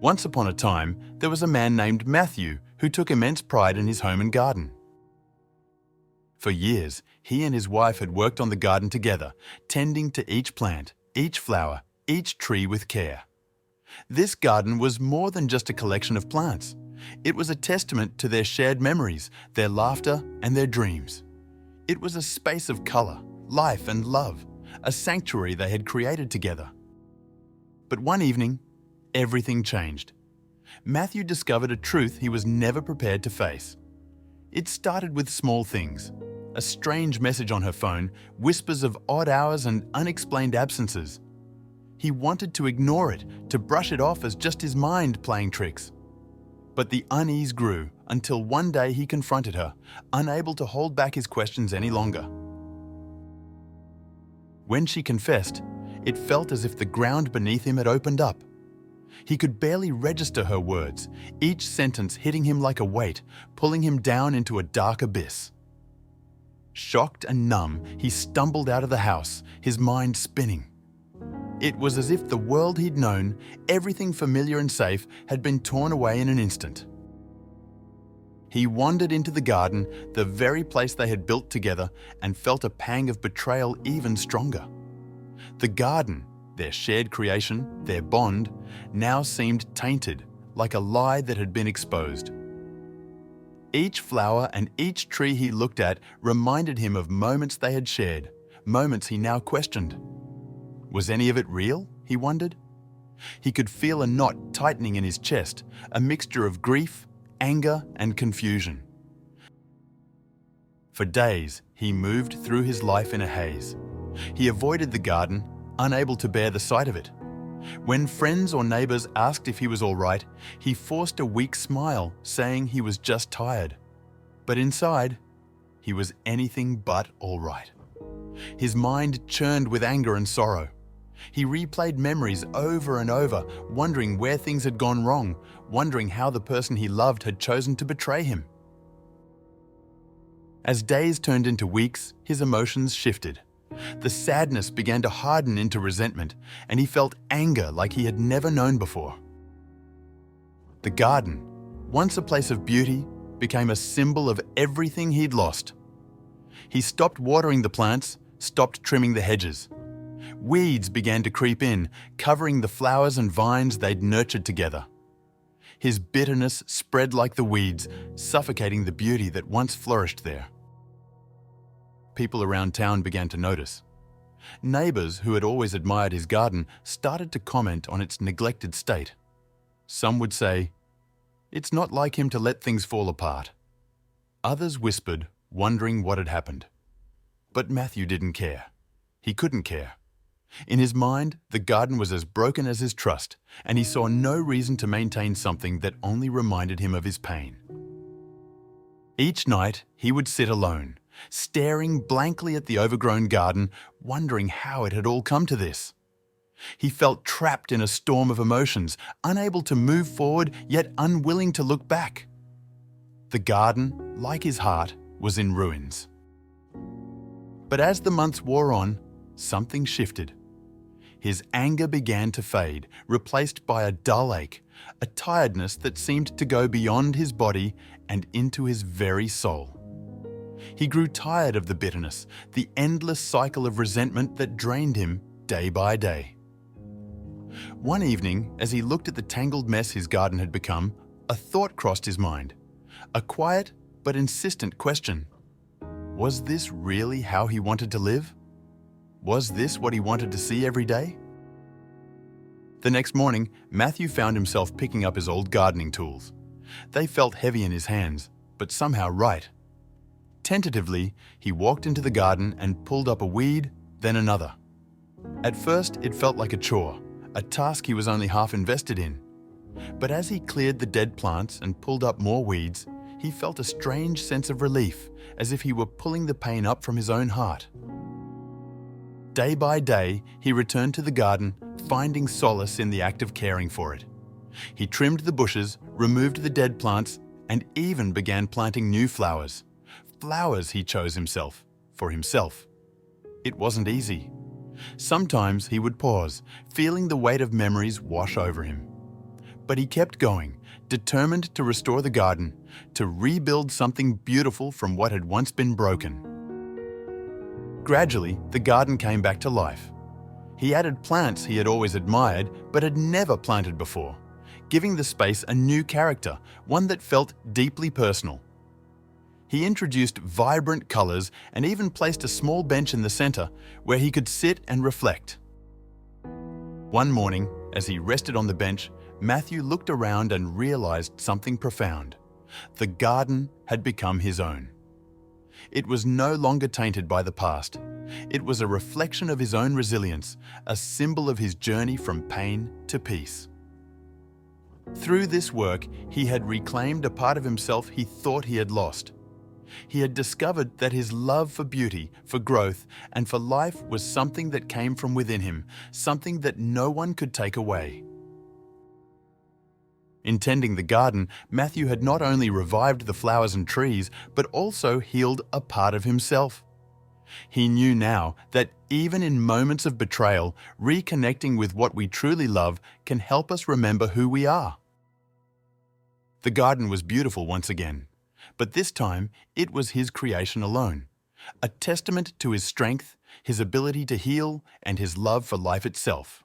Once upon a time, there was a man named Matthew who took immense pride in his home and garden. For years, he and his wife had worked on the garden together, tending to each plant, each flower, each tree with care. This garden was more than just a collection of plants. It was a testament to their shared memories, their laughter, and their dreams. It was a space of color, life, and love, a sanctuary they had created together. But one evening, everything changed. Matthew discovered a truth he was never prepared to face. It started with small things. A strange message on her phone, whispers of odd hours and unexplained absences. He wanted to ignore it, to brush it off as just his mind playing tricks. But the unease grew until one day he confronted her, unable to hold back his questions any longer. When she confessed, it felt as if the ground beneath him had opened up. He could barely register her words, each sentence hitting him like a weight, pulling him down into a dark abyss. Shocked and numb, he stumbled out of the house, his mind spinning. It was as if the world he'd known, everything familiar and safe, had been torn away in an instant. He wandered into the garden, the very place they had built together, and felt a pang of betrayal even stronger. The garden, their shared creation, their bond, now seemed tainted, like a lie that had been exposed. Each flower and each tree he looked at reminded him of moments they had shared, moments he now questioned. Was any of it real, he wondered? He could feel a knot tightening in his chest, a mixture of grief, anger, and confusion. For days, he moved through his life in a haze. He avoided the garden, unable to bear the sight of it. When friends or neighbors asked if he was all right, he forced a weak smile, saying he was just tired. But inside, he was anything but all right. His mind churned with anger and sorrow. He replayed memories over and over, wondering where things had gone wrong, wondering how the person he loved had chosen to betray him. As days turned into weeks, his emotions shifted. The sadness began to harden into resentment, and he felt anger like he had never known before. The garden, once a place of beauty, became a symbol of everything he'd lost. He stopped watering the plants, stopped trimming the hedges. Weeds began to creep in, covering the flowers and vines they'd nurtured together. His bitterness spread like the weeds, suffocating the beauty that once flourished there. People around town began to notice. Neighbors who had always admired his garden started to comment on its neglected state. Some would say, "It's not like him to let things fall apart." Others whispered, wondering what had happened. But Matthew didn't care. He couldn't care. In his mind, the garden was as broken as his trust, and he saw no reason to maintain something that only reminded him of his pain. Each night, he would sit alone, staring blankly at the overgrown garden, wondering how it had all come to this. He felt trapped in a storm of emotions, unable to move forward, yet unwilling to look back. The garden, like his heart, was in ruins. But as the months wore on, something shifted. His anger began to fade, replaced by a dull ache, a tiredness that seemed to go beyond his body and into his very soul. He grew tired of the bitterness, the endless cycle of resentment that drained him day by day. One evening, as he looked at the tangled mess his garden had become, a thought crossed his mind. A quiet but insistent question. Was this really how he wanted to live? Was this what he wanted to see every day? The next morning, Matthew found himself picking up his old gardening tools. They felt heavy in his hands, but somehow right. Tentatively, he walked into the garden and pulled up a weed, then another. At first, it felt like a chore, a task he was only half invested in. But as he cleared the dead plants and pulled up more weeds, he felt a strange sense of relief, as if he were pulling the pain up from his own heart. Day by day, he returned to the garden, finding solace in the act of caring for it. He trimmed the bushes, removed the dead plants, and even began planting new flowers. Flowers he chose himself, for himself. It wasn't easy. Sometimes he would pause, feeling the weight of memories wash over him. But he kept going, determined to restore the garden, to rebuild something beautiful from what had once been broken. Gradually, the garden came back to life. He added plants he had always admired but had never planted before, giving the space a new character, one that felt deeply personal. He introduced vibrant colors and even placed a small bench in the center where he could sit and reflect. One morning, as he rested on the bench, Matthew looked around and realized something profound. The garden had become his own. It was no longer tainted by the past. It was a reflection of his own resilience, a symbol of his journey from pain to peace. Through this work, he had reclaimed a part of himself he thought he had lost. He had discovered that his love for beauty, for growth, and for life was something that came from within him, something that no one could take away. In tending the garden, Matthew had not only revived the flowers and trees, but also healed a part of himself. He knew now that even in moments of betrayal, reconnecting with what we truly love can help us remember who we are. The garden was beautiful once again, but this time it was his creation alone, a testament to his strength, his ability to heal, and his love for life itself.